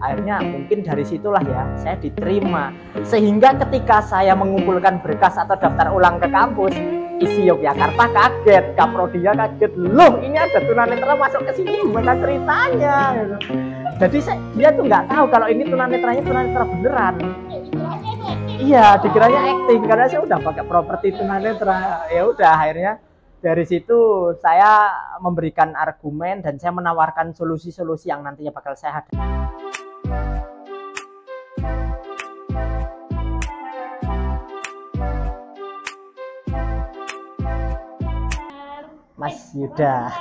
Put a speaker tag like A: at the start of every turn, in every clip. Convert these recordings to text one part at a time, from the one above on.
A: Akhirnya mungkin dari situlah ya saya diterima, sehingga ketika saya mengumpulkan berkas atau daftar ulang ke kampus, isi Yogyakarta kaget, Kaprodinya kaget, loh ini ada tunanetra masuk ke sini, gimana ceritanya gitu. Jadi dia tuh nggak tahu kalau ini tunanetranya tunanetra beneran. Iya, dikiranya acting karena saya udah pakai properti tunanetra. Ya udah, akhirnya dari situ saya memberikan argumen dan saya menawarkan solusi-solusi yang nantinya bakal saya hadapi. Mas Yuda.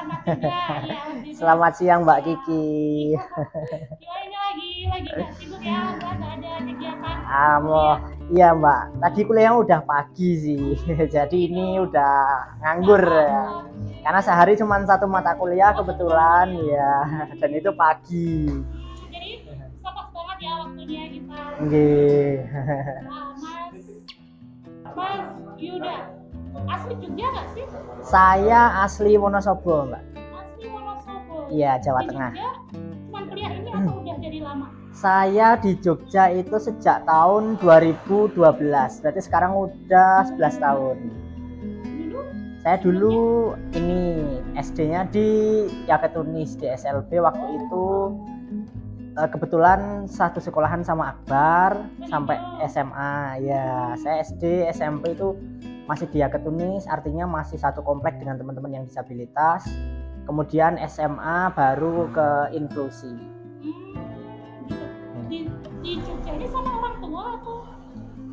A: Selamat siang Mbak Kiki.
B: Lagi nggak sibuk ya, nggak ada kegiatan.
A: Iya Mbak, tadi kuliahnya udah pagi sih, jadi ini udah nganggur ya. Karena sehari cuma satu mata kuliah kebetulan ya, dan itu pagi.
B: Jadi pas banget ya waktunya kita.
A: Nggih.
B: Mas Yuda, asli Jogja nggak sih?
A: Saya asli Wonosobo Mbak.
B: Asli Wonosobo.
A: Iya, Jawa
B: Di
A: Tengah.
B: Jogja cuma kuliah ini atau udah dari lama?
A: Saya di Jogja itu sejak tahun 2012, berarti sekarang udah 11 tahun. Saya dulu ini SD-nya di Yaketunis di SLB waktu itu. Kebetulan satu sekolahan sama Akbar sampai SMA. Ya, saya SD, SMP itu masih di Yaketunis, artinya masih satu komplek dengan teman-teman yang disabilitas. Kemudian SMA baru ke inklusi.
B: Di Jogja ini sama orang tua atau?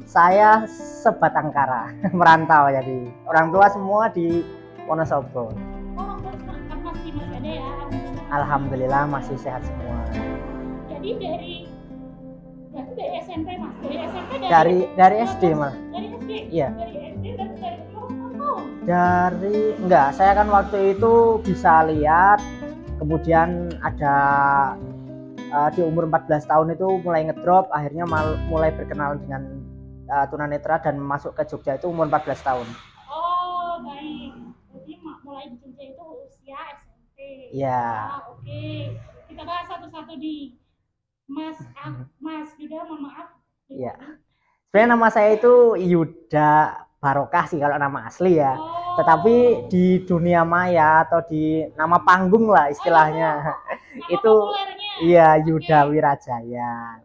A: Saya sebatang kara, merantau jadi. Orang tua semua di Wonosobo.
B: Orang tua sekarang masih ada ya?
A: Alhamdulillah masih sehat semua.
B: Jadi dari SMP Mas, dari SMP
A: dari SD Mas.
B: Dari SD?
A: Iya.
B: Dari SD dan dari
A: enggak, saya kan waktu itu bisa lihat, kemudian ada di umur 14 tahun itu mulai ngedrop, akhirnya mulai berkenalan dengan tunanetra dan masuk ke Jogja itu umur 14 tahun.
B: Oh baik, jadi mulai di Jogja itu usia SMP.
A: Iya.
B: Oke. Kita bahas satu-satu di Mas Yuda, mohon maaf.
A: Iya. Sebenarnya nama saya itu Yuda Barokah sih kalau nama asli ya. Tetapi di dunia maya atau di nama panggung lah istilahnya. Itu iya Yuda Wirajaya.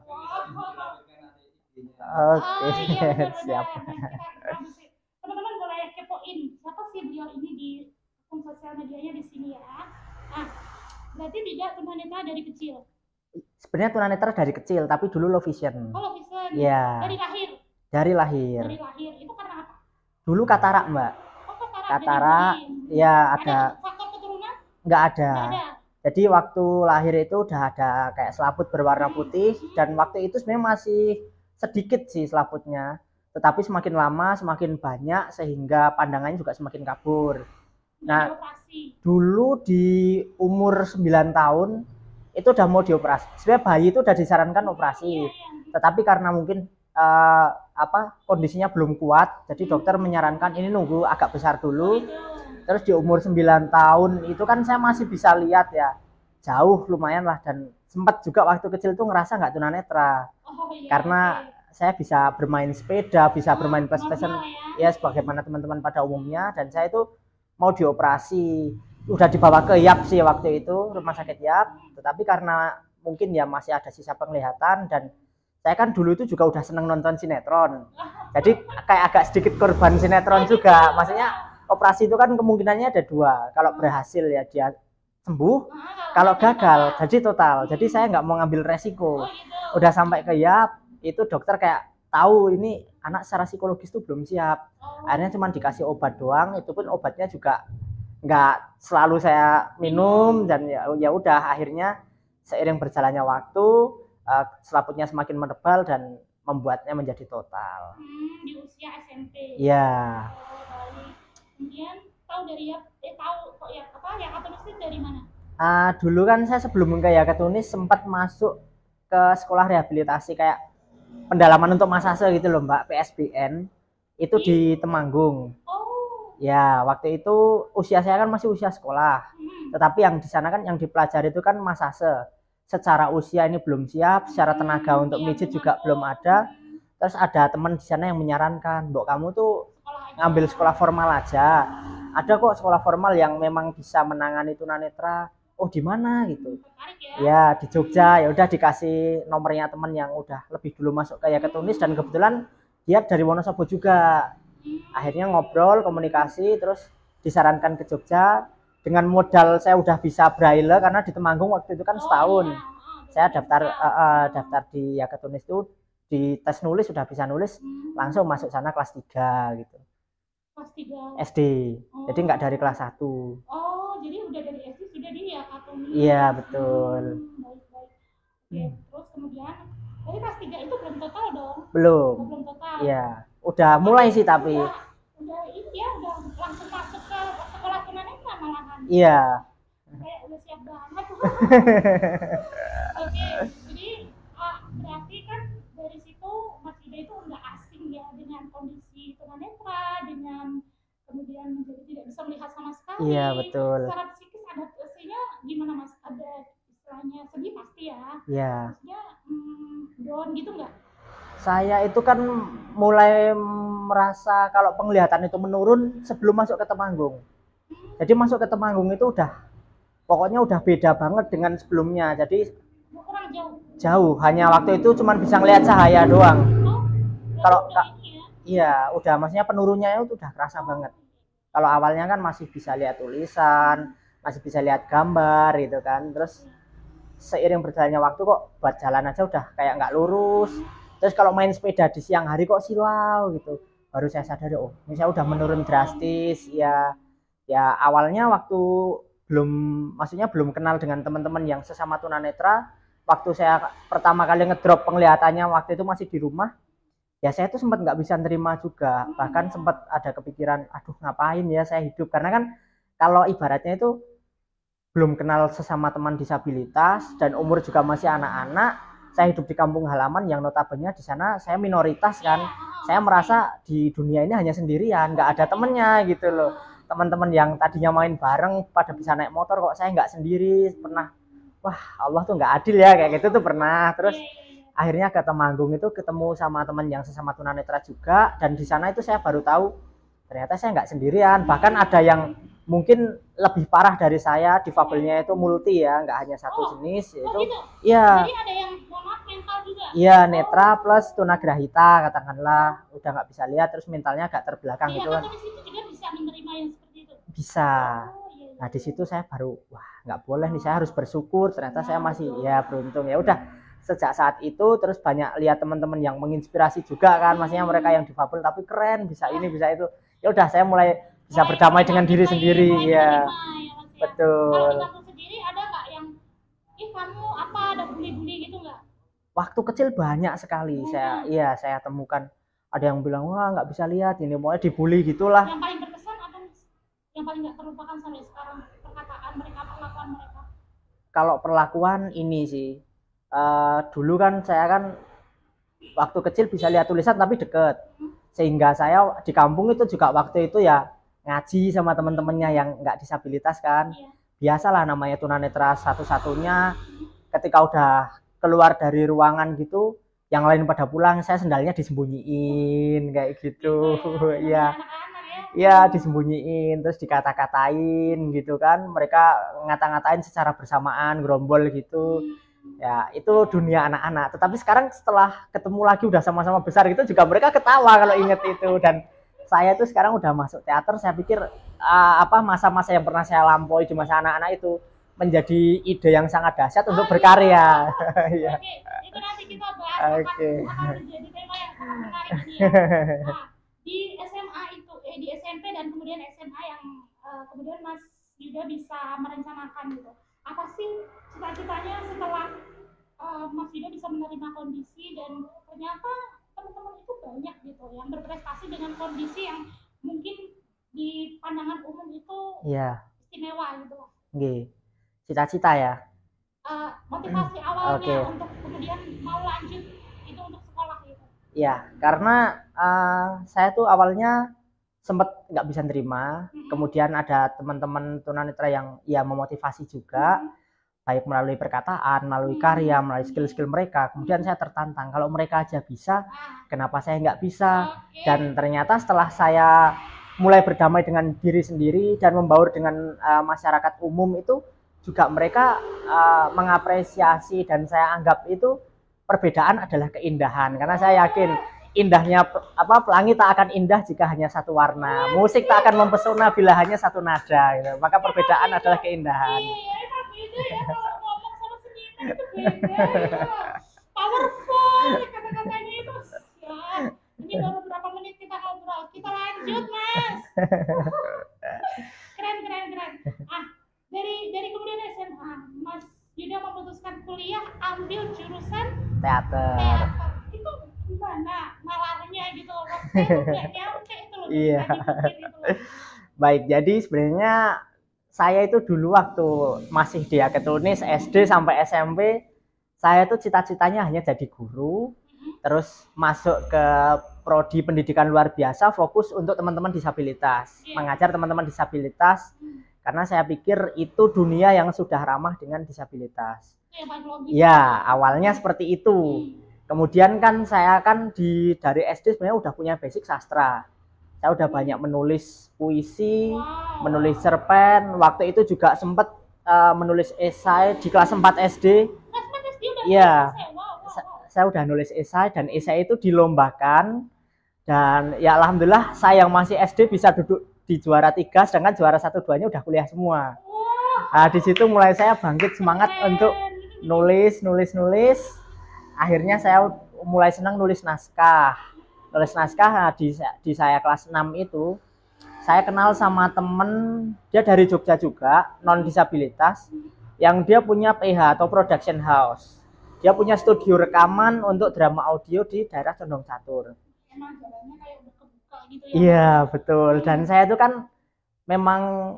A: Oke, siap.
B: Teman-teman boleh kepoin siapa sih beliau ini di akun sosial medianya di sini ya. Nah, berarti tidak tunanetra dari kecil.
A: Sebenarnya tunanetra dari kecil, tapi dulu low vision.
B: Oh, low vision.
A: Iya.
B: Dari lahir.
A: Dari lahir.
B: Dari lahir. Itu karena apa?
A: Dulu katarak, Mbak.
B: Oh,
A: katarak. Ya, ada
B: faktor keturunan?
A: Nggak ada.
B: Nggak ada.
A: Jadi waktu lahir itu udah ada kayak selaput berwarna putih, dan waktu itu sebenarnya masih sedikit sih selaputnya. Tetapi semakin lama semakin banyak sehingga pandangannya juga semakin kabur. Nah, dulu di umur 9 tahun itu udah mau dioperasi. Sebenarnya bayi itu udah disarankan operasi. Tetapi karena mungkin kondisinya belum kuat, jadi dokter menyarankan ini nunggu agak besar dulu. Terus di umur 9 tahun itu kan saya masih bisa lihat ya, jauh lumayan lah, dan sempat juga waktu kecil tuh ngerasa nggak tunanetra. Karena saya bisa bermain sepeda, bisa bermain PlayStation ya sebagaimana teman-teman pada umumnya, dan saya itu mau dioperasi. Udah dibawa ke YAP sih waktu itu, rumah sakit YAP, tetapi karena mungkin ya masih ada sisa penglihatan, dan saya kan dulu itu juga udah seneng nonton sinetron, jadi kayak agak sedikit korban sinetron juga. Maksudnya operasi itu kan kemungkinannya ada dua, kalau berhasil ya dia sembuh, kalau gagal jadi total. Jadi saya nggak mau ngambil resiko. Udah sampai ke YAP, itu dokter kayak tahu ini anak secara psikologis tuh belum siap, akhirnya cuma dikasih obat doang, itu pun obatnya juga nggak selalu saya minum, dan ya udah akhirnya seiring berjalannya waktu selaputnya semakin menebal dan membuatnya menjadi total.
B: Di usia SMP.
A: Iya.
B: Kemudian tahu dari Yaketunis dari mana?
A: Dulu kan saya sebelum ke Yaketunis sempat masuk ke sekolah rehabilitasi kayak pendalaman untuk masase gitu loh Mbak, PSBN. Itu di Temanggung. Ya, waktu itu usia saya kan masih usia sekolah. Tetapi yang di sana kan yang dipelajari itu kan masase. secara usia ini belum siap, secara tenaga untuk
B: Iya,
A: mijit
B: belum
A: juga belum
B: mampu.
A: ada. Terus ada teman di sana yang menyarankan, "Mbok kamu tuh
B: Sekolah aja.
A: ngambil sekolah formal aja. Ada kok sekolah formal yang memang bisa menangani tunanetra." Oh, di mana gitu?
B: Tertarik ya?
A: Ya, di Jogja. Ya udah dikasih nomornya teman yang udah lebih dulu masuk ke Yakatunis dan kebetulan dia dari Wonosobo juga. Akhirnya ngobrol, komunikasi, terus disarankan ke Jogja dengan modal saya udah bisa braille karena di Temanggung waktu itu kan setahun.
B: Iya.
A: Saya daftar di Yakatunis itu di tes nulis sudah bisa nulis, langsung masuk sana kelas 3 gitu.
B: Kelas 3
A: SD. Jadi nggak dari kelas 1.
B: Oh, jadi udah dari SD sudah di Yakatunis.
A: Iya, betul.
B: Baik. Oke, terus kemudian dari kelas 3 itu belum total dong?
A: Belum.
B: Belum total.
A: Iya, udah mulai sih tapi.
B: Udah ini ya, udah langsung masuk ke sekolah tunanetra malahan.
A: Iya.
B: Kayak udah siap banget. Oke, jadi berarti kan dari situ Mas Ida itu nggak asing ya dengan kondisi tunanetra, dengan kemudian menjadi tidak bisa melihat sama sekali.
A: Iya, betul.
B: Secara psikis adaptasinya gimana Mas? Ada istilahnya sedih pasti ya?
A: Iya.
B: Maksudnya down gitu nggak?
A: Saya itu kan mulai merasa kalau penglihatan itu menurun sebelum masuk ke Temanggung. Jadi masuk ke Temanggung itu pokoknya udah beda banget dengan sebelumnya. Jadi
B: kurang
A: jauh. Hanya waktu itu cuma bisa ngelihat cahaya doang. Kalau iya, udah maksudnya penurunnya itu udah kerasa banget. Kalau awalnya kan masih bisa lihat tulisan, masih bisa lihat gambar gitu kan. Terus seiring berjalannya waktu kok buat jalan aja udah kayak nggak lurus. Terus kalau main sepeda di siang hari kok silau gitu. Baru saya sadar, oh ini saya udah menurun drastis. Ya awalnya waktu maksudnya belum kenal dengan teman-teman yang sesama tunanetra. Waktu saya pertama kali ngedrop penglihatannya waktu itu masih di rumah. Ya saya tuh sempat nggak bisa nerima juga. Bahkan sempat ada kepikiran, aduh ngapain ya saya hidup. Karena kan kalau ibaratnya itu belum kenal sesama teman disabilitas dan umur juga masih anak-anak, saya hidup di kampung halaman yang notabene di sana saya minoritas kan. Saya merasa di dunia ini hanya sendirian, nggak ada temennya gitu loh. Teman-teman yang tadinya main bareng pada bisa naik motor kok saya nggak sendiri. Pernah, wah Allah tuh nggak adil ya kayak gitu tuh pernah. Terus akhirnya ke Temanggung itu ketemu sama teman yang sesama tunanetra juga, dan di sana itu saya baru tahu ternyata saya nggak sendirian. Bahkan ada yang mungkin lebih parah dari saya, difabelnya itu multi ya, nggak hanya satu jenis. Itu
B: gitu?
A: Iya.
B: Jadi ada yang mental juga?
A: Iya, netra plus tunagrahita katakanlah, udah nggak bisa lihat terus mentalnya agak terbelakang gitu kan.
B: Itu juga bisa menerima yang seperti itu?
A: Bisa. Nah di situ saya baru wah nggak boleh nih, saya harus bersyukur ternyata saya masih ya beruntung. Ya udah, sejak saat itu terus banyak lihat teman-teman yang menginspirasi juga kan, maksudnya mereka yang difabel tapi keren, bisa ini bisa itu. Ya udah saya mulai bisa berdamai dengan diri sendiri ya. Betul.
B: Kalau di kampung sendiri ada nggak yang kamu apa ada bully-bully gitu nggak?
A: Waktu kecil banyak sekali saya temukan, ada yang bilang wah nggak bisa lihat ini, mau dibully gitulah.
B: Yang paling berkesan apa yang paling nggak terlupakan sampai sekarang, perkataan mereka, perlakuan mereka?
A: Kalau perlakuan ini sih, dulu kan saya kan waktu kecil bisa lihat tulisan tapi deket, sehingga saya di kampung itu juga waktu itu ya ngaji sama teman-temannya yang nggak disabilitas kan. Biasalah namanya tunanetra satu-satunya, ketika udah keluar dari ruangan gitu yang lain pada pulang, saya sendalnya disembunyiin kayak gitu. Iya disembunyiin, terus dikata-katain gitu kan, mereka ngata-ngatain secara bersamaan, gerombol gitu. Ya itu dunia anak-anak. Tetapi sekarang setelah ketemu lagi udah sama-sama besar gitu juga mereka ketawa kalau inget itu. Dan saya tuh sekarang udah masuk teater, saya pikir masa-masa yang pernah saya lampaui di masa anak-anak itu menjadi ide yang sangat dahsyat untuk berkarya.
B: Iya. Oke, itu nanti kita bahas akan menjadi tema yang sangat menarik ini ya. Nah, di SMA itu, di SMP dan kemudian SMA yang kemudian Mas Yuda bisa merencanakan gitu. Apa sih cita-citanya setelah Mas Yuda bisa menerima kondisi dan ternyata teman-teman itu banyak gitu yang berprestasi dengan kondisi yang mungkin di pandangan umum itu istimewa gitu loh.
A: Cita-cita ya.
B: Motivasi awalnya untuk kemudian mau lanjut itu untuk sekolah gitu.
A: Ya, karena saya tuh awalnya sempat nggak bisa nerima, kemudian ada teman-teman tunanetra yang ya memotivasi juga. baik melalui perkataan, melalui karya, melalui skill-skill mereka. Kemudian saya tertantang, kalau mereka aja bisa, kenapa saya nggak bisa? Dan ternyata setelah saya mulai berdamai dengan diri sendiri dan membaur dengan masyarakat umum, itu juga mereka mengapresiasi, dan saya anggap itu perbedaan adalah keindahan. Karena saya yakin indahnya pelangi tak akan indah jika hanya satu warna, musik tak akan mempesona bila hanya satu nada gitu. Maka perbedaan adalah keindahan.
B: Iya, emang beda ya, kalau ngomong sama seniman itu beda ya. Powerful kata-katanya itu ya. Ini baru berapa menit kita ngobrol, kita lanjut Mas. Keren. Dari kemudian SMA Mas Yuda memutuskan kuliah ambil jurusan
A: teater.
B: Itu gimana nalarnya gitu loh, nggak nyampe itu loh.
A: Iya. Baik, jadi sebenarnya saya itu dulu waktu masih di Aketunis SD sampai SMP, saya itu cita-citanya hanya jadi guru, terus masuk ke prodi pendidikan luar biasa, fokus untuk teman-teman disabilitas, mengajar teman-teman disabilitas, karena saya pikir itu dunia yang sudah ramah dengan disabilitas. Ya, awalnya seperti itu. Kemudian kan saya dari SD sebenarnya udah punya basic sastra. Saya udah banyak menulis puisi, menulis cerpen. Waktu itu juga sempat menulis esai di kelas 4 SD. Iya, saya udah nulis esai, dan esai itu dilombakan. Dan ya alhamdulillah saya yang masih SD bisa duduk di juara 3, sedangkan juara 1-2-nya udah kuliah semua. Nah, di situ mulai saya bangkit semangat untuk nulis. Akhirnya saya mulai senang nulis naskah. Nah, di saya kelas 6 itu saya kenal sama temen, dia dari Jogja juga, non disabilitas, yang dia punya PH atau production house. Dia punya studio rekaman untuk drama audio di daerah Condong Catur. Iya, betul. Dan saya itu kan memang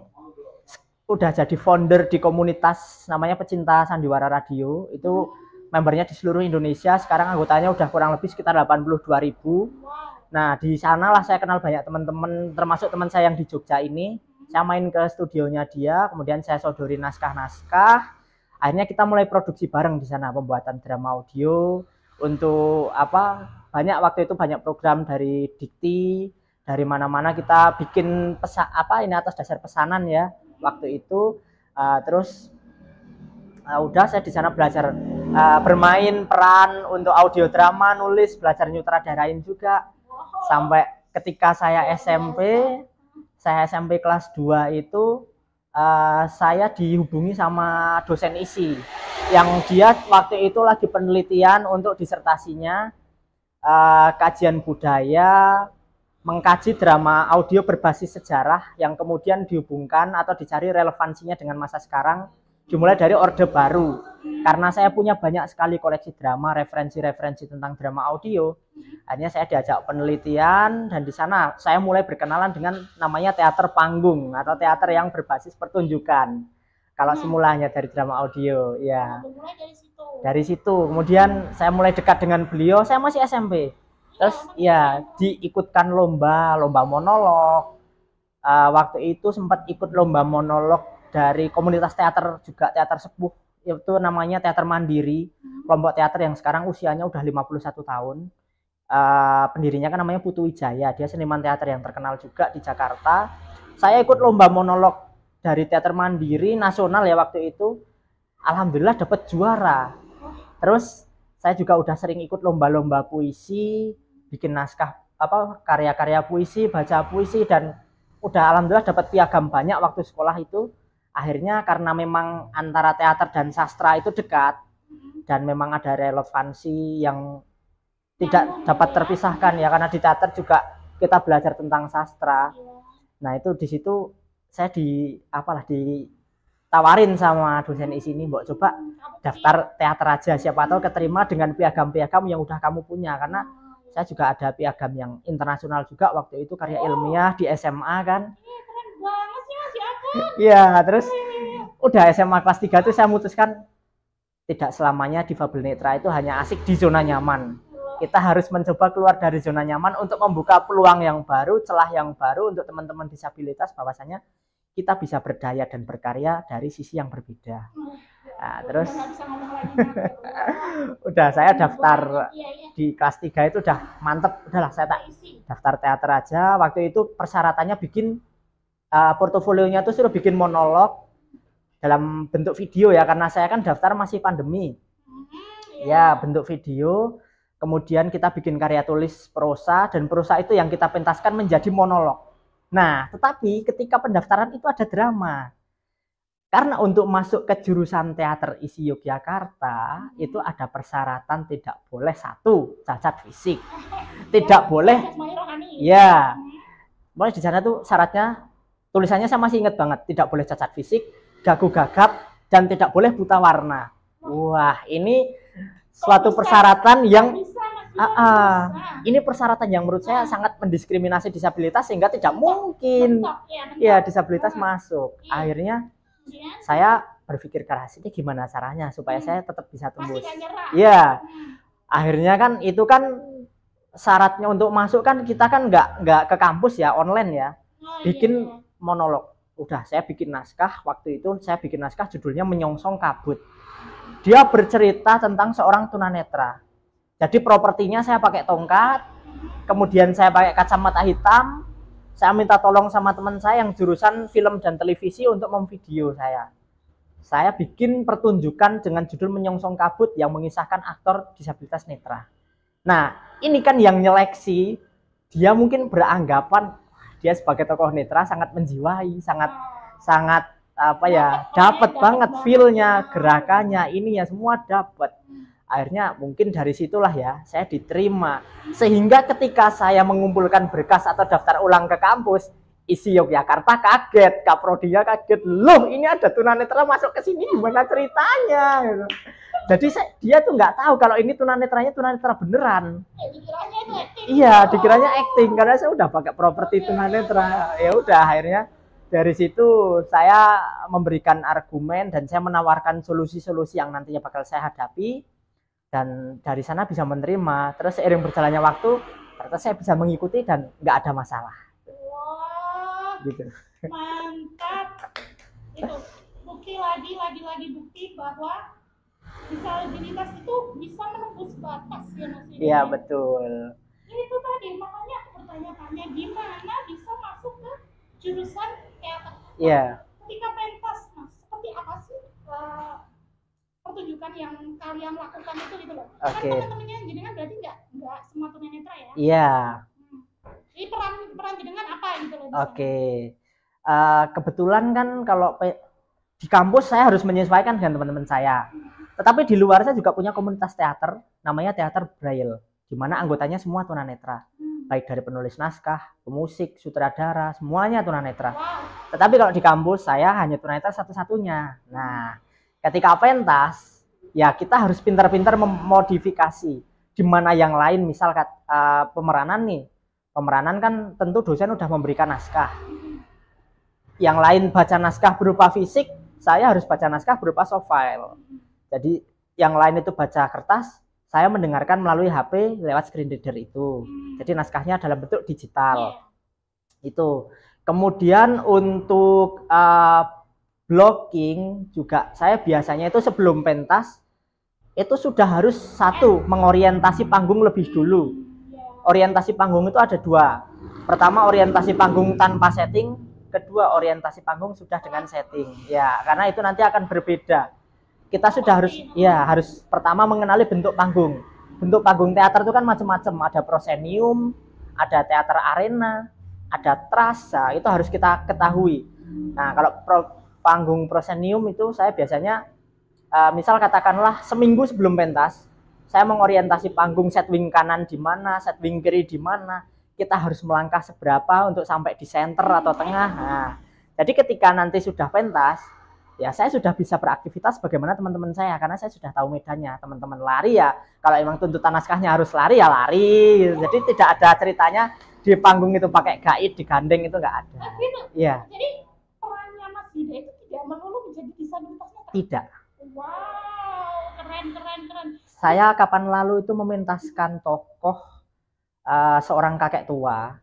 A: udah jadi founder di komunitas namanya Pecinta Sandiwara Radio. Itu membernya di seluruh Indonesia. Sekarang anggotanya udah kurang lebih sekitar 82.000. Nah, di sanalah saya kenal banyak teman-teman, termasuk teman saya yang di Jogja ini. Saya main ke studionya dia, kemudian saya sodorin naskah-naskah. Akhirnya kita mulai produksi bareng di sana, pembuatan drama audio untuk banyak waktu itu banyak program dari Dikti, dari mana-mana kita bikin ini atas dasar pesanan ya waktu itu. Terus udah saya di sana belajar bermain peran untuk audio drama, nulis, belajar nyutradarain juga. Sampai ketika saya SMP kelas 2 itu saya dihubungi sama dosen isi yang dia waktu itu lagi penelitian untuk disertasinya, kajian budaya, mengkaji drama audio berbasis sejarah yang kemudian dihubungkan atau dicari relevansinya dengan masa sekarang, dimulai dari Orde Baru. Karena saya punya banyak sekali koleksi drama, referensi-referensi tentang drama audio, akhirnya saya diajak penelitian, dan di sana saya mulai berkenalan dengan namanya teater panggung atau teater yang berbasis pertunjukan. Kalau semulanya dari drama audio, ya. Dari situ, kemudian saya mulai dekat dengan beliau. Saya masih SMP. Terus ya diikutkan lomba monolog. Waktu itu sempat ikut lomba monolog dari komunitas teater juga, teater sepuh, itu namanya Teater Mandiri, kelompok teater yang sekarang usianya udah 51 tahun. Pendirinya kan namanya Putu Wijaya, dia seniman teater yang terkenal juga di Jakarta. Saya ikut lomba monolog dari Teater Mandiri nasional ya waktu itu, alhamdulillah dapat juara. Terus saya juga udah sering ikut lomba-lomba puisi, bikin naskah karya-karya puisi, baca puisi, dan udah alhamdulillah dapat piagam banyak waktu sekolah itu. Akhirnya karena memang antara teater dan sastra itu dekat, dan memang ada relevansi yang tidak dapat terpisahkan ya, karena di teater juga kita belajar tentang sastra. Nah, itu di situ saya ditawarin sama dosen di sini, mbok coba daftar teater aja, siapa tahu keterima dengan piagam-piagam yang udah kamu punya. Karena saya juga ada piagam yang internasional juga waktu itu, karya ilmiah di SMA kan.
B: Keren banget sih Mas aku.
A: Iya, terus udah SMA kelas 3 tuh saya memutuskan tidak selamanya difabel netra itu hanya asik di zona nyaman. Kita harus mencoba keluar dari zona nyaman untuk membuka peluang yang baru, celah yang baru untuk teman-teman disabilitas, bahwasanya kita bisa berdaya dan berkarya dari sisi yang berbeda. Nah, terus
B: nggak bisa ngomong lagi.
A: udah saya daftar
B: Iya, iya.
A: di kelas 3 itu udah mantep, udahlah saya tak
B: Isi.
A: daftar teater aja. Waktu itu persyaratannya bikin portofolionya tuh suruh bikin monolog dalam bentuk video ya, karena saya kan daftar masih pandemi. Ya, bentuk video. Kemudian kita bikin karya tulis prosa, dan prosa itu yang kita pentaskan menjadi monolog. Nah, tetapi ketika pendaftaran itu ada drama. Karena untuk masuk ke jurusan teater ISI Yogyakarta itu ada persyaratan, tidak boleh satu cacat fisik, tidak boleh, ya, boleh di sana tuh syaratnya tulisannya saya masih ingat banget, tidak boleh cacat fisik, gagu gagap, dan tidak boleh buta warna. Wah, ini suatu persyaratan yang ini persyaratan yang menurut saya sangat mendiskriminasi disabilitas, sehingga tidak mungkin ya disabilitas masuk. Akhirnya saya berpikir keras, ini gimana caranya supaya saya tetap bisa tembus. Iya, akhirnya kan itu kan syaratnya untuk masuk kan kita kan nggak ke kampus ya, online ya, bikin monolog. Udah saya bikin naskah, waktu itu saya bikin naskah judulnya Menyongsong Kabut. Dia bercerita tentang seorang tunanetra. Jadi propertinya saya pakai tongkat, kemudian saya pakai kacamata hitam. Saya minta tolong sama teman saya yang jurusan film dan televisi untuk memvideo saya. Saya bikin pertunjukan dengan judul Menyongsong Kabut yang mengisahkan aktor disabilitas netra. Nah, ini kan yang nyeleksi, dia mungkin beranggapan dia sebagai tokoh netra sangat menjiwai, sangat apa ya, dapat banget feel-nya, gerakannya, ininya semua dapat. Akhirnya mungkin dari situlah ya saya diterima, sehingga ketika saya mengumpulkan berkas atau daftar ulang ke kampus ISI Yogyakarta kaget, Kaprodinya kaget, loh ini ada tunanetra masuk ke sini, gimana ceritanya gitu. Jadi dia tuh nggak tahu kalau ini tunanetranya tunanetra beneran. Iya, dikiranya acting karena saya udah pakai properti tunanetra. Ya udah, akhirnya dari situ saya memberikan argumen dan saya menawarkan solusi-solusi yang nantinya bakal saya hadapi. Dan dari sana bisa menerima. Terus seiring berjalannya waktu ternyata saya bisa mengikuti dan nggak ada masalah.
B: Wah,
A: gitu.
B: Mantap. Itu bukti lagi bukti bahwa disabilitas itu bisa menembus batas ya Mas.
A: Iya betul.
B: Itu tadi makanya pertanyaannya gimana bisa masuk ke jurusan teater.
A: Iya.
B: Ketika pentas Mas, seperti apa sih pertunjukan yang kalian lakukan itu gitu loh. Kan teman-temannya jenengan berarti nggak semua tunanetra ya? Iya. Jadi peran jenengan apa gitu loh?
A: Kebetulan kan kalau di kampus saya harus menyesuaikan dengan teman-teman saya. Tetapi di luar saya juga punya komunitas teater, namanya Teater Braille, di mana anggotanya semua tunanetra. Baik dari penulis naskah, pemusik, sutradara, semuanya tunanetra. Tetapi kalau di kampus saya hanya tunanetra satu-satunya. Nah, ketika pentas, ya kita harus pintar-pintar memodifikasi. Di mana yang lain, misal pemeranan nih, pemeranan kan tentu dosen udah memberikan naskah. Yang lain baca naskah berupa fisik, saya harus baca naskah berupa soft file. Jadi yang lain itu baca kertas, saya mendengarkan melalui HP lewat screen reader itu. Jadi naskahnya dalam bentuk digital. Itu. Kemudian untuk blocking juga saya biasanya itu sebelum pentas itu sudah harus mengorientasi panggung lebih dulu. Orientasi panggung itu ada dua. Pertama orientasi panggung tanpa setting, kedua orientasi panggung sudah dengan setting. Ya, karena itu nanti akan berbeda. Kita sudah harus pertama mengenali bentuk panggung. Bentuk panggung teater itu kan macam-macam, ada proscenium, ada teater arena, ada trasa, itu harus kita ketahui. Nah, kalau panggung proscenium itu saya biasanya misal katakanlah seminggu sebelum pentas saya mengorientasi panggung, set wing kanan di mana, set wing kiri di mana, kita harus melangkah seberapa untuk sampai di center atau tengah. Nah, jadi ketika nanti sudah pentas ya saya sudah bisa beraktivitas bagaimana teman-teman saya, karena saya sudah tahu medannya. Teman-teman lari ya, kalau emang tuntutan naskahnya harus lari ya lari. Jadi tidak ada ceritanya di panggung itu pakai gaib digandeng, itu nggak ada. Iya.
B: Jadi perannya Mas Yuda itu tidak melulu menjadi disabilitas netra?
A: Tidak.
B: Wow, keren.
A: Saya kapan lalu itu mementaskan tokoh seorang kakek tua.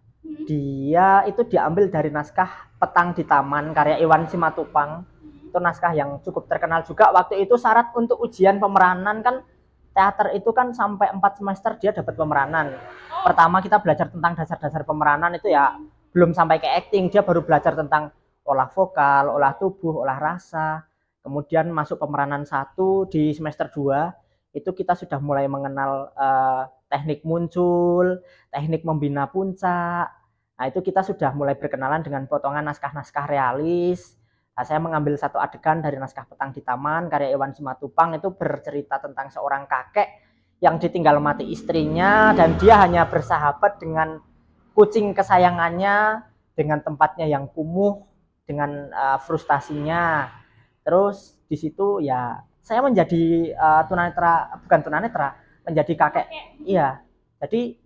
A: Dia itu diambil dari naskah Petang di Taman karya Iwan Simatupang. itu naskah yang cukup terkenal juga. Waktu itu syarat untuk ujian pemeranan kan, teater itu kan sampai 4 semester dia dapat pemeranan. Pertama kita belajar tentang dasar-dasar pemeranan itu ya, belum sampai ke acting, dia baru belajar tentang olah vokal, olah tubuh, olah rasa. Kemudian masuk pemeranan 1 di semester 2 itu kita sudah mulai mengenal teknik muncul, teknik membina puncak. Nah, itu kita sudah mulai berkenalan dengan potongan naskah-naskah realis. Nah, saya mengambil satu adegan dari naskah Petang di Taman karya Iwan Simatupang, itu bercerita tentang seorang kakek yang ditinggal mati istrinya dan dia hanya bersahabat dengan kucing kesayangannya, dengan tempatnya yang kumuh, dengan frustasinya. Terus di situ ya saya menjadi tunanetra, bukan tunanetra, menjadi kakek. Iya. Jadi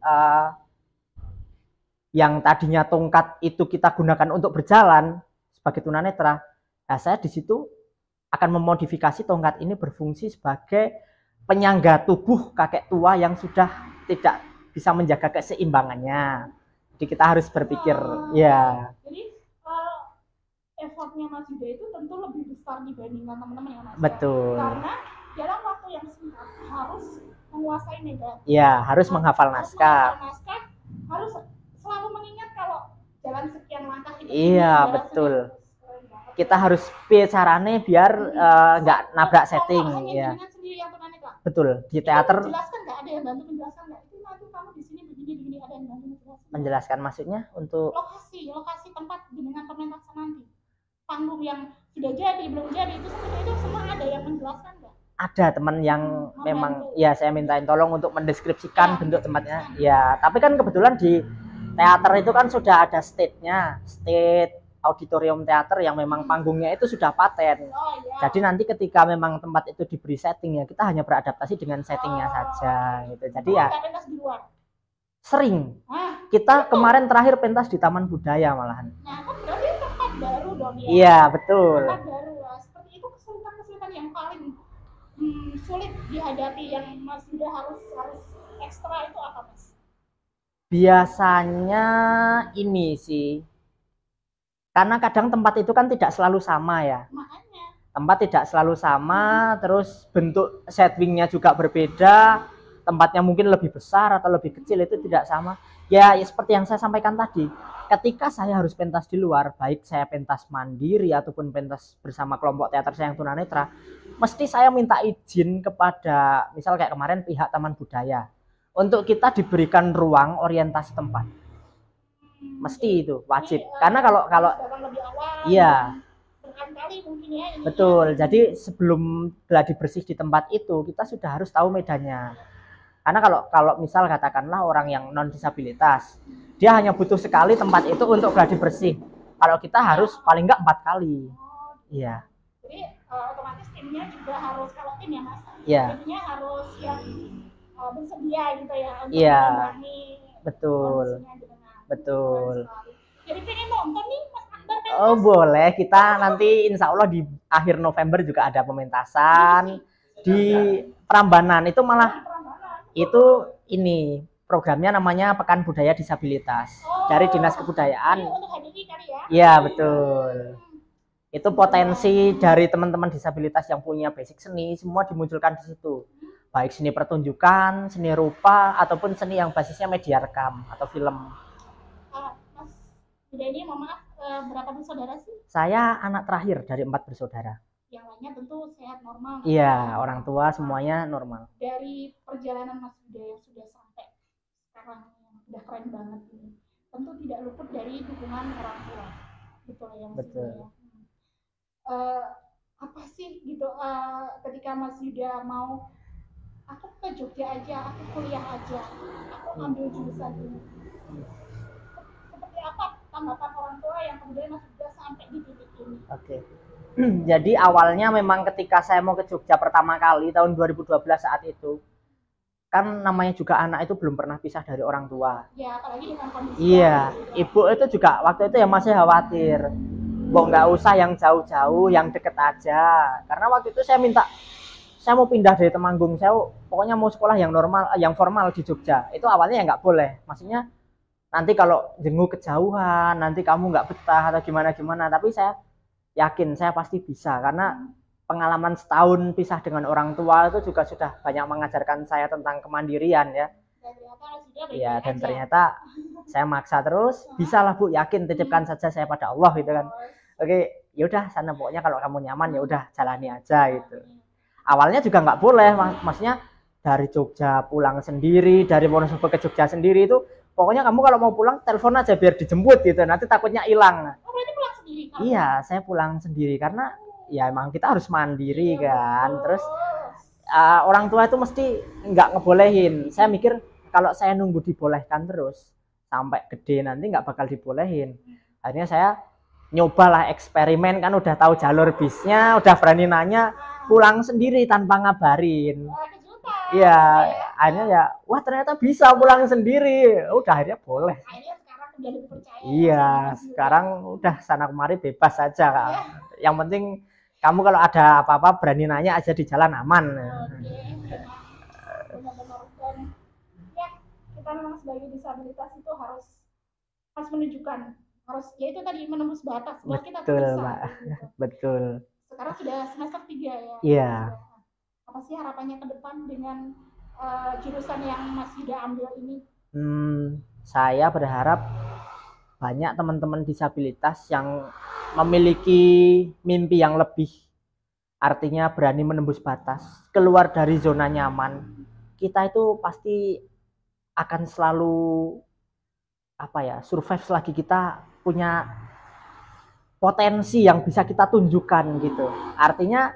A: yang tadinya tongkat itu kita gunakan untuk berjalan sebagai tunanetra, nah saya di situ akan memodifikasi tongkat ini berfungsi sebagai penyangga tubuh kakek tua yang sudah tidak bisa menjaga keseimbangannya. Jadi kita harus berpikir, ya.
B: Jadi effortnya Mas Yuda itu tentu lebih besar dibandingkan teman-teman yang Mas.
A: Betul.
B: Karena dalam waktu yang singkat harus menguasai medan.
A: Ya, harus menghafal naskah.
B: Harus selalu mengingat kalau jalan sekian langkah itu.
A: Iya, betul. Kita harus carane biar nggak nabrak setting, ya. Betul. Di teater.
B: Menjelaskan nggak, ada yang bantu menjelaskan nggak? Itu nanti kamu di sini begini ada yang bantu menjelaskan.
A: Menjelaskan maksudnya untuk
B: lokasi tempat dengan pementasan nanti. Panggung yang sudah jadi, belum jadi, itu seperti itu semua ada yang menjelaskan nggak?
A: Ada teman yang memang ya saya mintain tolong untuk mendeskripsikan bentuk tempatnya. Ya, tapi kan kebetulan di teater itu kan sudah ada stage-nya, stage auditorium teater yang memang panggungnya itu sudah paten. Jadi nanti ketika memang tempat itu diberi setting ya kita hanya beradaptasi dengan settingnya saja gitu. Jadi ya sering. Kita kemarin terakhir pentas di Taman Budaya malahan.
B: Nah, kan berarti tempat baru dong ya.
A: Iya, betul.
B: Tempat baru. Seperti itu kesulitan yang paling sulit dihadapi yang Mas Yuda harus ekstra itu apa, Mas?
A: Biasanya ini sih, karena kadang tempat itu kan tidak selalu sama ya.
B: Makanya.
A: Tempat tidak selalu sama, terus bentuk setwingnya juga berbeda, tempatnya mungkin lebih besar atau lebih kecil itu tidak sama. Ya seperti yang saya sampaikan tadi, ketika saya harus pentas di luar, baik saya pentas mandiri ataupun pentas bersama kelompok teater saya yang tunanetra, mesti saya minta izin kepada, misal kayak kemarin pihak Taman Budaya, untuk kita diberikan ruang orientasi tempat. Mesti itu wajib. Karena kalau iya. Betul. Jadi sebelum gladi bersih di tempat itu kita sudah harus tahu medannya. Karena kalau misal katakanlah orang yang non disabilitas, dia hanya butuh sekali tempat itu untuk gladi bersih. Kalau kita harus paling enggak 4 kali. Iya.
B: Jadi otomatis timnya juga harus, kalau tim ya Mas.
A: Iya.
B: Timnya harus yang bersedia gitu ya untuk
A: menangani. Betul. Betul.
B: Jadi pengen nonton nih Mas Akbar pentas.
A: Oh boleh, kita nanti insya Allah di akhir November juga ada pementasan di Prambanan. Itu malah itu ini programnya namanya Pekan Budaya Disabilitas dari Dinas Kebudayaan.
B: Untuk HDI kali ya?
A: Iya betul. Itu potensi dari teman-teman disabilitas yang punya basic seni semua dimunculkan di situ. Baik seni pertunjukan, seni rupa, ataupun seni yang basisnya media rekam atau film.
B: Mas Yuda ini, mohon maaf, berapa bersaudara sih?
A: Saya anak terakhir dari 4 bersaudara.
B: Yang lainnya tentu sehat, normal.
A: Iya, orang tua semuanya normal.
B: Dari perjalanan Mas Yuda yang sudah sampai sekarang, yang sudah keren banget ini, tentu tidak luput dari dukungan orang tua. Betul ya Mas Yuda ya? Apa sih gitu ketika Mas Yuda mau, aku ke Jogja aja, aku kuliah aja, aku ambil jurusan ini, seperti apa tanggapan orang tua yang kemudian Mas Yuda sampai di titik ini? Oke.
A: Jadi awalnya memang ketika saya mau ke Jogja pertama kali tahun 2012 saat itu, kan namanya juga anak itu belum pernah pisah dari orang tua.
B: Ya, apalagi dengan kondisi.
A: Iya, ibu itu juga waktu itu ya masih khawatir. Kok nggak usah yang jauh-jauh, yang deket aja. Karena waktu itu saya mau pindah dari Temanggung, saya pokoknya mau sekolah yang normal, yang formal di Jogja. Itu awalnya ya nggak boleh. Maksudnya nanti kalau jenguk kejauhan, nanti kamu nggak betah atau gimana. Tapi saya yakin saya pasti bisa, karena pengalaman setahun pisah dengan orang tua itu juga sudah banyak mengajarkan saya tentang kemandirian ya. Iya, dan ternyata saya maksa terus, bisa lah Bu, yakin, titipkan saja saya pada Allah gitu kan. Oke, yaudah sana, pokoknya kalau kamu nyaman ya udah jalani aja gitu. Awalnya juga nggak boleh, maksudnya dari Jogja pulang sendiri, dari Wonosobo ke Jogja sendiri itu, pokoknya kamu kalau mau pulang telepon aja biar dijemput gitu, nanti takutnya hilang.
B: Oh, berarti pulang sendiri?
A: Iya, saya pulang sendiri karena ya emang kita harus mandiri kan. Terus orang tua itu mesti nggak ngebolehin. Saya mikir kalau saya nunggu dibolehkan terus sampai gede nanti nggak bakal dibolehin. Akhirnya saya nyobalah eksperimen, kan udah tahu jalur bisnya, udah berani nanya, pulang sendiri tanpa ngabarin. Iya, akhirnya ya, wah ternyata bisa pulang sendiri. Udah akhirnya boleh. Iya, sekarang udah sana kemari bebas saja Kak. Yang penting kamu kalau ada apa-apa berani nanya aja di jalan, aman.
B: Kita memang sebagai disabilitas itu harus menunjukkan, harus ya itu tadi, menembus batas bahwa kita bisa.
A: Mbak. Gitu. Betul.
B: Sekarang sudah semester 3 ya.
A: Iya.
B: Apa sih harapannya ke depan dengan jurusan yang Mas Yuda ambil ini?
A: Saya berharap banyak teman-teman disabilitas yang memiliki mimpi yang lebih, artinya berani menembus batas, keluar dari zona nyaman. Kita itu pasti akan selalu survive selagi kita punya potensi yang bisa kita tunjukkan gitu. Artinya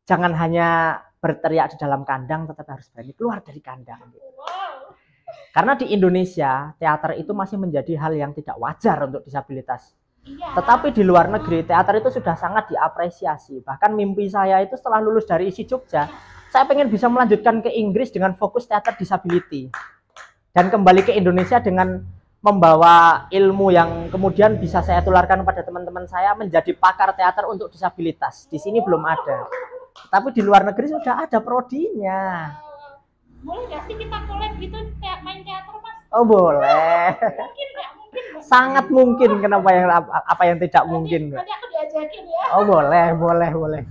A: jangan hanya berteriak di dalam kandang, tetapi harus berani keluar dari kandang gitu. Karena di Indonesia teater itu masih menjadi hal yang tidak wajar untuk disabilitas. Tetapi di luar negeri teater itu sudah sangat diapresiasi. Bahkan mimpi saya itu setelah lulus dari ISI Jogja, saya pengen bisa melanjutkan ke Inggris dengan fokus teater disability. Dan kembali ke Indonesia dengan membawa ilmu yang kemudian bisa saya tularkan pada teman-teman saya menjadi pakar teater untuk disabilitas. Di sini belum ada. Tapi di luar negeri sudah ada prodinya.
B: Boleh nggak sih kita collab gitu, main teater Mas?
A: Oh boleh.
B: Mungkin nggak? Mungkin.
A: Sangat mungkin, kenapa yang apa yang tidak mungkin?
B: Nanti aku diajakin ya.
A: Oh boleh.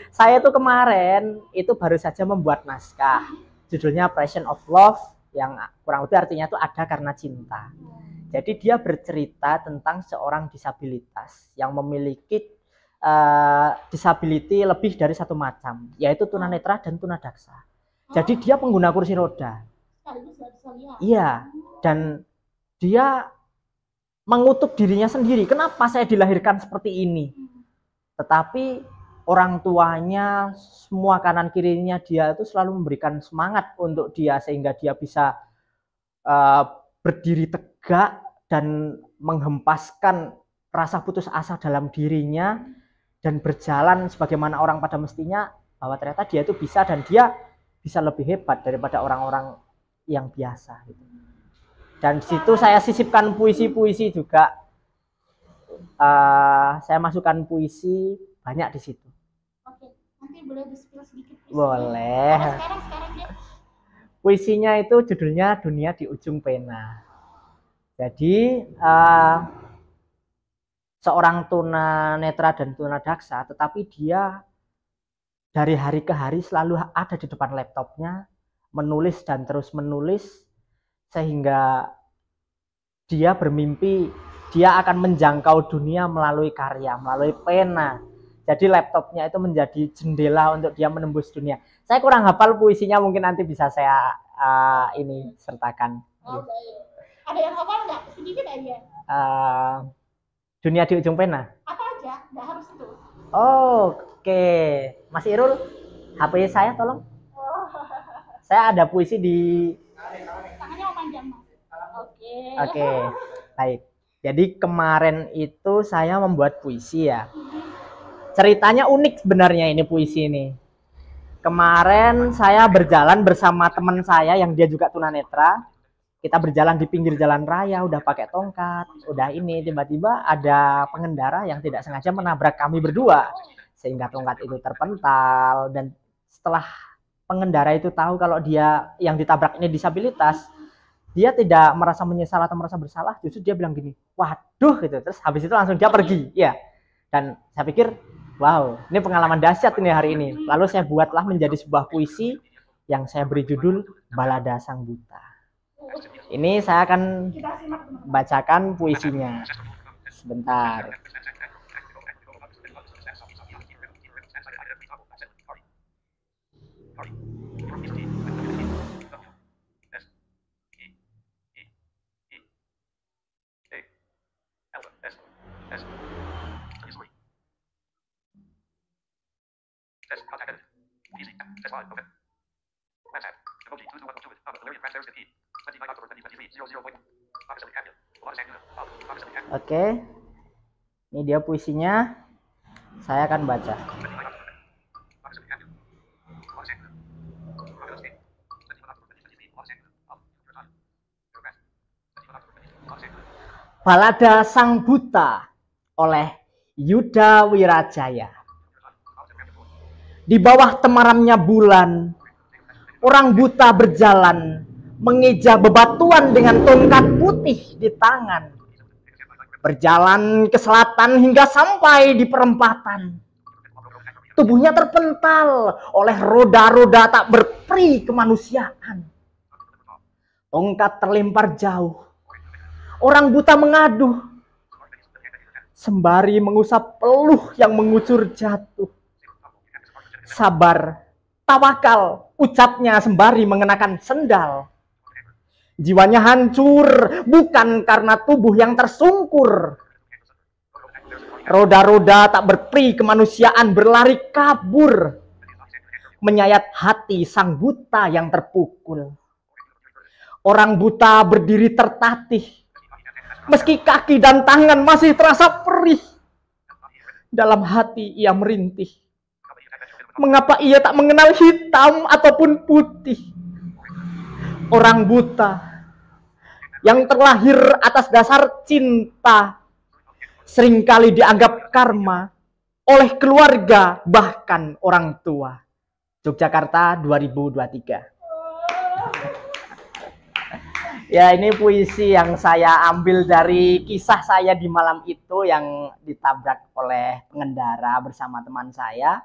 A: Saya tuh kemarin itu baru saja membuat naskah. Judulnya Passion of Love, yang kurang lebih artinya itu ada karena cinta. Jadi dia bercerita tentang seorang disabilitas yang memiliki disability lebih dari satu macam, yaitu tunanetra dan tunadaksa. Jadi dia pengguna kursi roda. Iya, dan dia mengutuk dirinya sendiri. Kenapa saya dilahirkan seperti ini? Tetapi orang tuanya, semua kanan kirinya dia itu selalu memberikan semangat untuk dia sehingga dia bisa berdiri tegak dan menghempaskan rasa putus asa dalam dirinya dan berjalan sebagaimana orang pada mestinya, bahwa ternyata dia itu bisa dan dia bisa lebih hebat daripada orang-orang yang biasa gitu. Dan di situ saya sisipkan puisi-puisi juga. Saya masukkan puisi banyak di situ.
B: Oke, nanti boleh di-spill sedikit puisi?
A: Boleh.
B: Sekarang ya.
A: Puisinya itu judulnya Dunia di Ujung Pena. Jadi seorang tunanetra dan tunadaksa, tetapi dia dari hari ke hari selalu ada di depan laptopnya, menulis dan terus menulis, sehingga dia bermimpi dia akan menjangkau dunia melalui karya, melalui pena. Jadi laptopnya itu menjadi jendela untuk dia menembus dunia. Saya kurang hafal puisinya, mungkin nanti bisa saya ini sertakan.
B: Oh, baik. Ada yang hafal nggak? Sedikit aja.
A: Dunia di Ujung Pena.
B: Apa aja? Nggak harus itu.
A: Oke. Mas Irul, HP saya tolong. Saya ada puisi di...
B: Tangannya mau panjang, Mas.
A: Oke. Baik. Jadi kemarin itu saya membuat puisi ya. Ceritanya unik sebenarnya ini puisi ini. Kemarin saya berjalan bersama teman saya yang dia juga tunanetra. Kita berjalan di pinggir jalan raya, udah pakai tongkat, udah ini, tiba-tiba ada pengendara yang tidak sengaja menabrak kami berdua, sehingga tongkat itu terpental. Dan setelah pengendara itu tahu kalau dia yang ditabrak ini disabilitas, dia tidak merasa menyesal atau merasa bersalah, justru dia bilang gini, waduh gitu. Terus habis itu langsung dia pergi, ya. Dan saya pikir, wow, ini pengalaman dahsyat ini hari ini. Lalu saya buatlah menjadi sebuah puisi yang saya beri judul Balada Sang Buta. Ini saya akan bacakan puisinya. Sebentar. Oke, ini dia puisinya. Saya akan baca. Balada Sang Buta oleh Yuda Wirajaya. Di bawah temaramnya bulan, orang buta berjalan mengeja bebatuan dengan tongkat putih di tangan. Berjalan ke selatan hingga sampai di perempatan. Tubuhnya terpental oleh roda-roda tak berperi kemanusiaan. Tongkat terlempar jauh. Orang buta mengaduh sembari mengusap peluh yang mengucur jatuh. Sabar, tawakal, ucapnya sembari mengenakan sendal. Jiwanya hancur bukan karena tubuh yang tersungkur. Roda-roda tak berperi kemanusiaan berlari kabur, menyayat hati sang buta yang terpukul. Orang buta berdiri tertatih, meski kaki dan tangan masih terasa perih. Dalam hati ia merintih, mengapa ia tak mengenal hitam ataupun putih. Orang buta yang terlahir atas dasar cinta seringkali dianggap karma oleh keluarga bahkan orang tua. Yogyakarta 2023. Ya, ini puisi yang saya ambil dari kisah saya di malam itu yang ditabrak oleh pengendara bersama teman saya.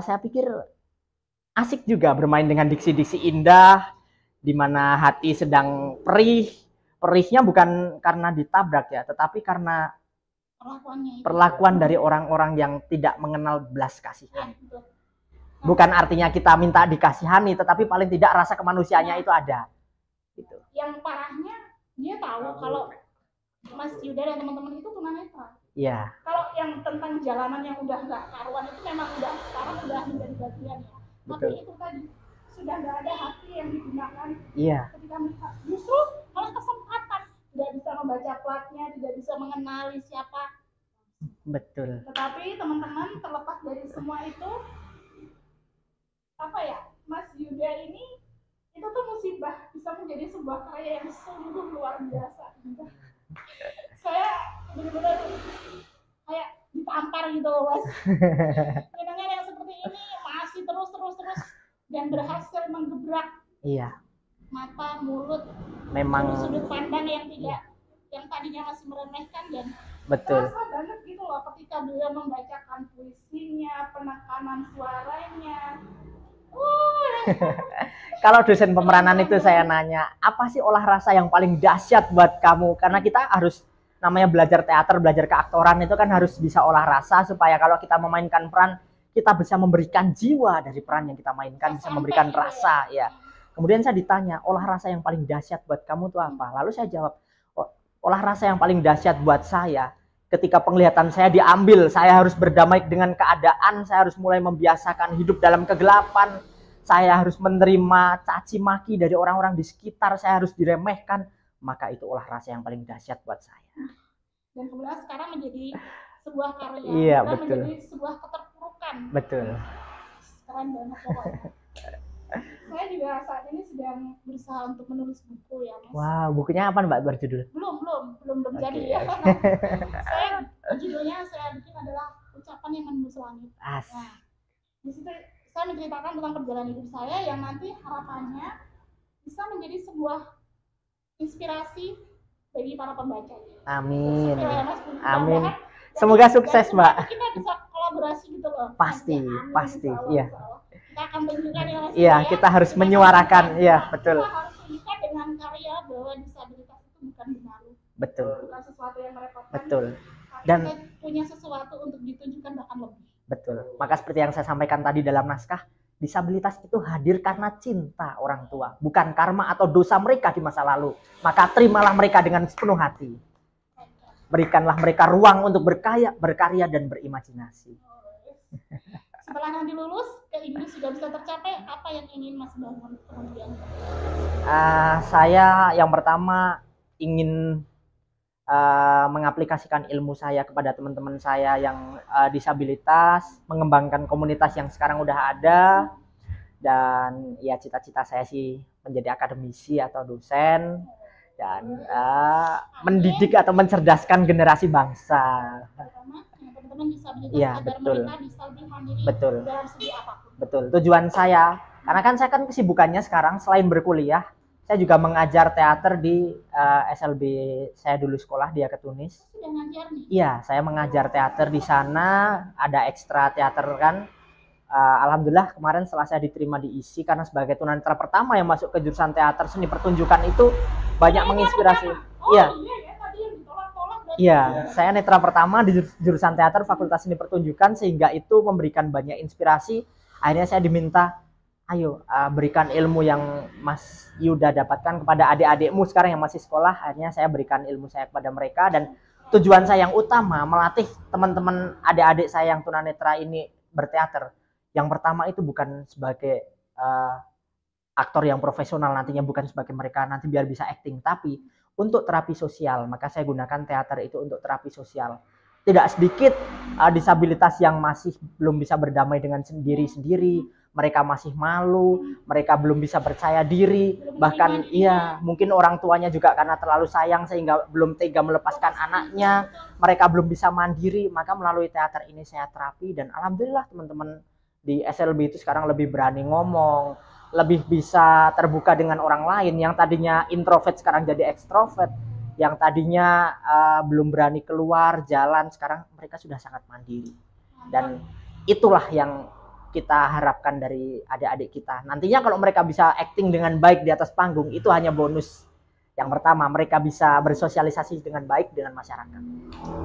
A: Saya pikir asik juga bermain dengan diksi-diksi indah, di mana hati sedang perih. Perihnya bukan karena ditabrak ya, tetapi karena perlakuan dari orang-orang yang tidak mengenal belas kasihan. Bukan artinya kita minta dikasihani, tetapi paling tidak rasa kemanusiaannya itu ada. Gitu.
B: Yang parahnya dia tahu kalau Mas Yuda dan teman-teman itu tunanetra.
A: Iya.
B: Kalau yang tentang jalanan yang udah nggak karuan itu memang udah sekarang udah menjadi bagian ya. Tapi itu tadi sudah nggak ada hati yang digunakan.
A: Iya.
B: Ketika mereka justru malah kesempatan tidak bisa membaca platnya, tidak bisa mengenali siapa.
A: Betul.
B: Tetapi teman-teman terlepas dari semua itu, apa ya, Mas Yuda ini itu tuh musibah bisa menjadi sebuah karya yang sungguh luar biasa. Saya benar-benar kayak ditampar gitu loh, Mas. Dengan yang seperti ini masih terus dan berhasil menggebrak mata, mulut,
A: memang
B: sudut pandang yang tidak, yang tadinya masih meremehkan, dan
A: betul.
B: terasa banget gitu loh ketika beliau membacakan puisinya, penekanan suaranya.
A: Kalau dosen pemeranan itu saya nanya, apa sih olah rasa yang paling dahsyat buat kamu? Karena kita harus, namanya belajar teater, belajar keaktoran itu kan harus bisa olah rasa supaya kalau kita memainkan peran, kita bisa memberikan jiwa dari peran yang kita mainkan, bisa memberikan rasa ya. Kemudian saya ditanya, olah rasa yang paling dahsyat buat kamu itu apa? Lalu saya jawab, olah rasa yang paling dahsyat buat saya ketika penglihatan saya diambil, saya harus berdamai dengan keadaan, saya harus mulai membiasakan hidup dalam kegelapan, saya harus menerima caci maki dari orang-orang di sekitar, saya harus diremehkan, maka itu olah rasa yang paling dahsyat buat saya.
B: Dan kemudian sekarang menjadi sebuah karya,
A: iya, betul.
B: Menjadi sebuah keterpurukan.
A: Betul.
B: Keren banget pokoknya. Saya juga saat ini sedang berusaha untuk menulis buku ya, Mas.
A: Wow, bukunya apa Mbak berjudul?
B: Belum jadi ya. Saya judulnya saya bikin adalah Ucapan yang Menembus Langit. Nah, di situ saya menceritakan tentang perjalanan hidup saya yang nanti harapannya bisa menjadi sebuah inspirasi bagi para pembaca.
A: Amin.
B: Ya, Mas.
A: Amin. Semoga sukses, Mbak.
B: Kita bisa kolaborasi gitu loh.
A: Pasti, pasti, iya.
B: Kita akan tunjukkan ya Mas.
A: Iya, kita harus menyuarakan, iya, betul.
B: Kita harus tunjukkan dengan karya bahwa disabilitas itu bukan benalu.
A: Betul.
B: Bukan sesuatu yang merepotkan.
A: Betul.
B: Dan kita punya sesuatu untuk ditunjukkan bahkan lebih.
A: Betul. Maka seperti yang saya sampaikan tadi dalam naskah, disabilitas itu hadir karena cinta orang tua, bukan karma atau dosa mereka di masa lalu. Maka terimalah mereka dengan sepenuh hati. Berikanlah mereka ruang untuk berkarya dan berimajinasi.
B: Setelah nanti lulus, keinginan sudah bisa tercapai, apa yang ingin Mas bangun kemudian?
A: Saya yang pertama ingin mengaplikasikan ilmu saya kepada teman-teman saya yang disabilitas, mengembangkan komunitas yang sekarang udah ada, dan ya cita-cita saya sih menjadi akademisi atau dosen, dan mendidik atau mencerdaskan generasi bangsa.
B: Teman-teman disabilitas
A: Ya,
B: agar
A: betul.
B: mereka bisa lebih mandiri
A: Betul.
B: dalam segi apapun.
A: Betul. Tujuan saya, karena kan saya kan kesibukannya sekarang selain berkuliah, saya juga mengajar teater di SLB saya dulu sekolah di Aketunis.
B: Sudah ngajar nih?
A: Iya, saya mengajar teater di sana, ada ekstra teater kan. Alhamdulillah kemarin setelah saya diterima di ISI karena sebagai tunanetra pertama yang masuk ke jurusan teater seni pertunjukan itu banyak menginspirasi. Iya. Iya, saya netra pertama di jurusan teater Fakultas Seni Pertunjukan, sehingga itu memberikan banyak inspirasi. Akhirnya saya diminta, ayo berikan ilmu yang Mas Yuda dapatkan kepada adik-adikmu sekarang yang masih sekolah. Akhirnya saya berikan ilmu saya kepada mereka, dan tujuan saya yang utama melatih teman-teman adik-adik saya yang tunanetra ini berteater. Yang pertama itu bukan sebagai aktor yang profesional nantinya, bukan sebagai mereka nanti biar bisa acting, tapi untuk terapi sosial. Maka saya gunakan teater itu untuk terapi sosial. Tidak sedikit disabilitas yang masih belum bisa berdamai dengan sendiri-sendiri, mereka masih malu, mereka belum bisa percaya diri, bahkan iya mungkin orang tuanya juga karena terlalu sayang sehingga belum tega melepaskan anaknya, mereka belum bisa mandiri. Maka melalui teater ini saya terapi, dan alhamdulillah teman-teman di SLB itu sekarang lebih berani ngomong, lebih bisa terbuka dengan orang lain. Yang tadinya introvert sekarang jadi ekstrovert, yang tadinya belum berani keluar jalan sekarang mereka sudah sangat mandiri. Dan itulah yang kita harapkan dari adik-adik kita. Nantinya kalau mereka bisa acting dengan baik di atas panggung, itu hanya bonus. Yang pertama, mereka bisa bersosialisasi dengan baik dengan masyarakat.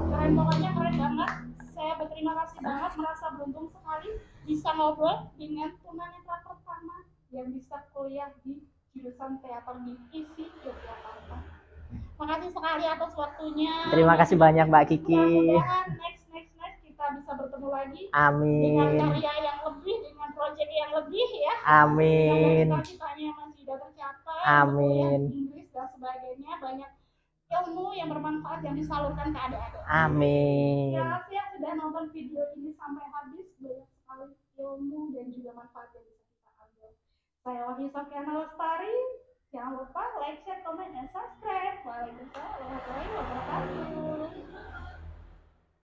B: Keren, pokoknya keren banget. Saya berterima kasih banget, merasa beruntung sekali bisa ngobrol dengan tunanetra pertama yang bisa kuliah di jurusan teater di ISI Yogyakarta. Makasih sekali atas waktunya.
A: Terima kasih banyak Mbak Kiki.
B: Mudah-mudahan next kita bisa bertemu lagi.
A: Amin.
B: Dengan karya yang lebih, dengan proyek yang lebih ya.
A: Amin.
B: Cita-citanya masih sudah tercapai.
A: Amin.
B: Inggris dan sebagainya, banyak ilmu yang bermanfaat yang disalurkan ke adik-adik.
A: Amin.
B: Terima kasih yang sudah nonton video ini sampai habis, banyak sekali ilmu dan juga manfaat yang bisa kita ambil. Saya Wahyu Sofyana Lestari. Jangan lupa like, share, komen, dan subscribe. Waalaikumsalam warahmatullahi wabarakatuh.